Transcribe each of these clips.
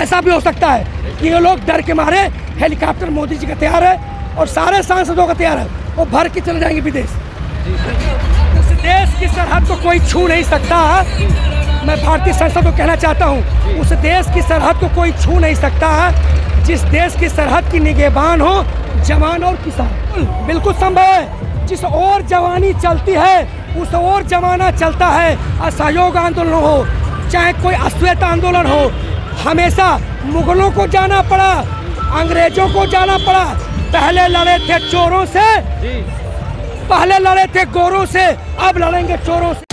ऐसा भी हो सकता है कि ये लोग डर के मारे हेलीकॉप्टर मोदी जी का तैयार है और सारे सांसदों का तैयार है, वो भर के चले जाएंगे विदेश। उस देश की सरहद को कोई छू नहीं सकता। मैं भारतीय संसद को कहना चाहता हूँ, उस देश की सरहद को कोई छू नहीं सकता जिस देश की सरहद की निगहबान हो जवान और किसान। बिल्कुल संभव है, जिस ओर जवानी चलती है उस ओर जमाना चलता है। असहयोग आंदोलन हो चाहे कोई अश्वेत आंदोलन हो, हमेशा मुगलों को जाना पड़ा, अंग्रेजों को जाना पड़ा। पहले लड़े थे चोरों से, पहले लड़े थे गोरों से, अब लड़ेंगे चोरों से।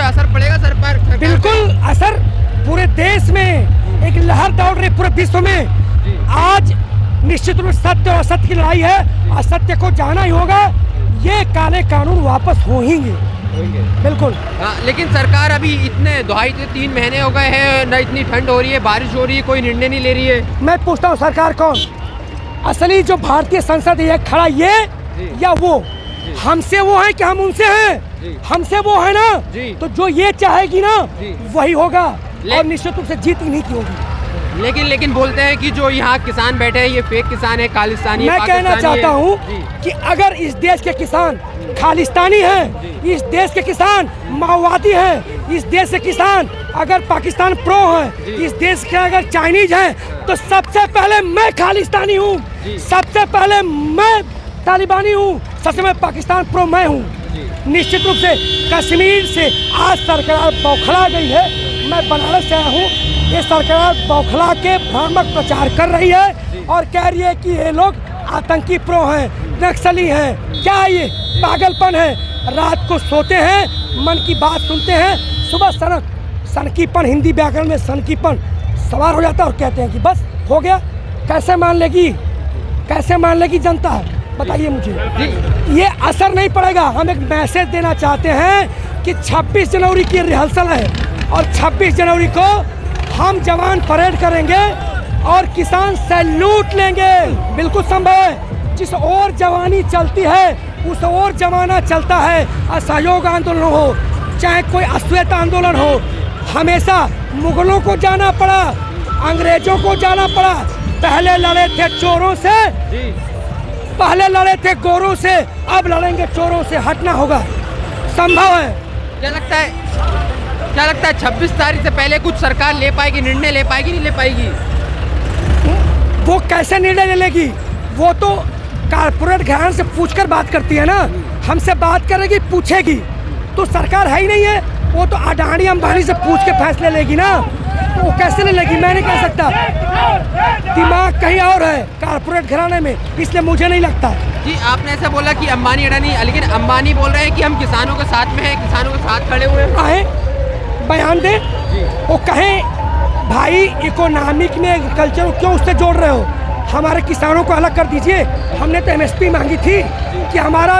असर पड़ेगा सर पर? बिल्कुल असर पूरे देश में एक लहर दौड़ रही, पूरे विश्व में। आज निश्चित रूप से सत्य और असत्य की लड़ाई है, असत्य को जाना ही होगा। ये काले कानून वापस होंगे बिल्कुल। लेकिन सरकार अभी इतने 2.5 महीने हो गए हैं, न इतनी ठंड हो रही है, बारिश हो रही है, कोई निर्णय नहीं ले रही है। मैं पूछता हूँ सरकार कौन? असली जो भारतीय संसद है खड़ा ये या वो? हमसे वो है कि हम उनसे हैं? हमसे वो है ना, तो जो ये चाहेगी ना वही होगा और निश्चित रूप से जीत इन्हीं की होगी। लेकिन बोलते हैं कि जो यहाँ किसान बैठे हैं ये फेक किसान है, खालिस्तानी है। मैं कहना चाहता हूँ कि अगर इस देश के किसान खालिस्तानी हैं, इस देश के किसान माओवादी हैं, इस देश के किसान अगर पाकिस्तान प्रो हैं, इस देश के अगर चाइनीज हैं, तो सबसे पहले मैं खालिस्तानी हूँ, सबसे पहले मैं तालिबानी हूँ, सबसे मैं पाकिस्तान प्रो मैं हूँ। निश्चित रूप से कश्मीर से आज सरकार बौखला गई है। मैं बनारस से आया हूँ, ये सरकार बौखला के भ्रामक प्रचार कर रही है और कह रही है कि ये लोग आतंकी प्रो हैं, नक्सली हैं। क्या ये पागलपन है? रात को सोते हैं, मन की बात सुनते हैं, सुबह सनकीपन, हिंदी व्याकरण में सनकीपन सवार हो जाता है और कहते हैं कि बस हो गया। कैसे मान लेगी, कैसे मान लेगी जनता? बताइए मुझे। ये असर नहीं पड़ेगा। हम एक मैसेज देना चाहते हैं कि 26 जनवरी की रिहर्सल है और 26 जनवरी को हम जवान परेड करेंगे और किसान सैल्यूट लेंगे। बिल्कुल संभव है, जिस ओर जवानी चलती है उस ओर जमाना चलता है। असहयोग आंदोलन हो चाहे कोई अश्वेत आंदोलन हो, हमेशा मुगलों को जाना पड़ा, अंग्रेजों को जाना पड़ा। पहले लड़े थे चोरों से, पहले लड़े थे गोरों से, अब लड़ेंगे चोरों से। हटना होगा, संभव है। क्या लगता है 26 तारीख से पहले कुछ सरकार ले पाएगी, निर्णय ले पाएगी, नहीं ले पाएगी? वो कैसे निर्णय ले लेगी? वो तो कारपोरेट घराने से पूछकर बात करती है ना, हमसे बात करेगी, पूछेगी। तो सरकार है ही नहीं है, वो तो अडानी अंबानी से पूछ के फैसले लेगी ना, तो वो कैसे ले लेगी? मैं नहीं कह सकता। दिमाग कहीं और है कारपोरेट घराने में, इसलिए मुझे नहीं लगता। जी, आपने ऐसा बोला कि अंबानी अडानी, लेकिन अंबानी बोल रहे हैं कि हम किसानों के साथ में हैं, किसानों के साथ खड़े हुए हैं। कहें, बयान दे, वो कहें भाई इकोनॉमिक में एग्रीकल्चर क्यों उससे जोड़ रहे हो? हमारे किसानों को अलग कर दीजिए। हमने तो MSP मांगी थी कि हमारा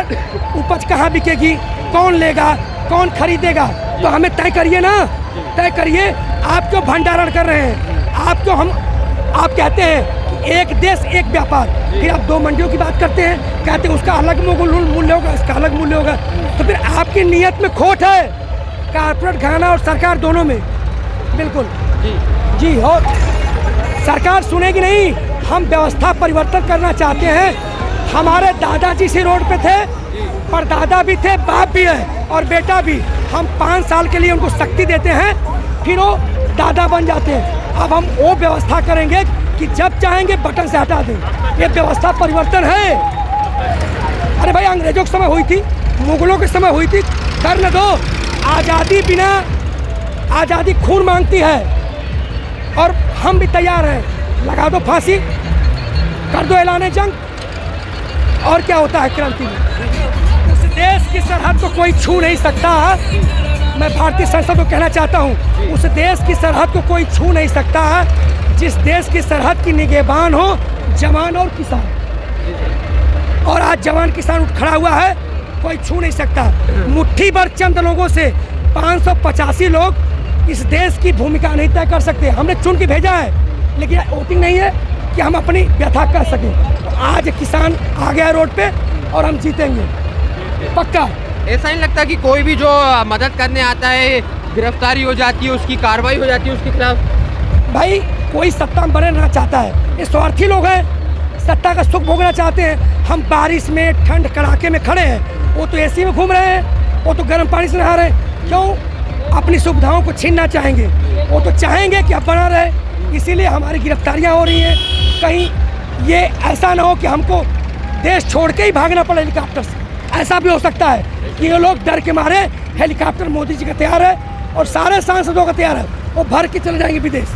उपज कहाँ बिकेगी, कौन लेगा, कौन खरीदेगा, तो हमें तय करिए ना, तय करिए। आप क्यों भंडारण कर रहे हैं? आप कहते हैं कि एक देश एक व्यापार, फिर आप 2 मंडियों की बात करते हैं, कहते हैं उसका अलग मूल्य होगा, इसका अलग मूल्य होगा। तो फिर आपकी नीयत में खोट है, कारपोरेट घराना और सरकार दोनों में। बिल्कुल जी, और सरकार सुनेगी नहीं। हम व्यवस्था परिवर्तन करना चाहते हैं। हमारे दादाजी से रोड पे थे, पर दादा भी थे, बाप भी है और बेटा भी। हम 5 साल के लिए उनको शक्ति देते हैं, फिर वो दादा बन जाते हैं। अब हम वो व्यवस्था करेंगे कि जब चाहेंगे बटन से हटा दें। ये व्यवस्था परिवर्तन है। अरे भाई, अंग्रेजों के समय हुई थी, मुगलों के समय हुई थी, कर न दो। आज़ादी बिना आज़ादी खून मांगती है और हम भी तैयार हैं। लगा दो फांसी, कर दो ऐलान जंग। और क्या होता है क्रांति में? उस देश की सरहद को कोई छू नहीं सकता। मैं भारतीय संसद को कहना चाहता हूँ, उस देश की सरहद को कोई छू नहीं सकता जिस देश की सरहद की निगहबान हो जवान और किसान। और आज जवान किसान उठ खड़ा हुआ है, कोई छू नहीं सकता। मुट्ठी भर चंद लोगों से 585 लोग इस देश की भूमिका नहीं तय कर सकते। हमने चुन के भेजा है, लेकिन वोटिंग नहीं है कि हम अपनी व्यथा कर सकें। तो आज किसान आ गया रोड पे और हम जीतेंगे पक्का। ऐसा नहीं लगता कि कोई भी जो मदद करने आता है गिरफ्तारी हो जाती है, उसकी कार्रवाई हो जाती है उसके खिलाफ? भाई कोई सत्ता में बनना चाहता है, ये स्वार्थी लोग हैं, सत्ता का सुख भोगना चाहते हैं। हम बारिश में ठंड कड़ाके में खड़े हैं, वो तो एसी में घूम रहे हैं, वो तो गर्म पानी से नहा रहे हैं। क्यों अपनी सुविधाओं को छीनना चाहेंगे? वो तो चाहेंगे कि अब बना रहे, इसीलिए हमारी गिरफ्तारियां हो रही हैं। कहीं ये ऐसा ना हो कि हमको देश छोड़ के ही भागना पड़े हेलीकॉप्टर से। ऐसा भी हो सकता है कि ये लोग डर के मारे हेलीकॉप्टर मोदी जी का तैयार है और सारे सांसदों का तैयार है, वो भर के चले जाएंगे विदेश।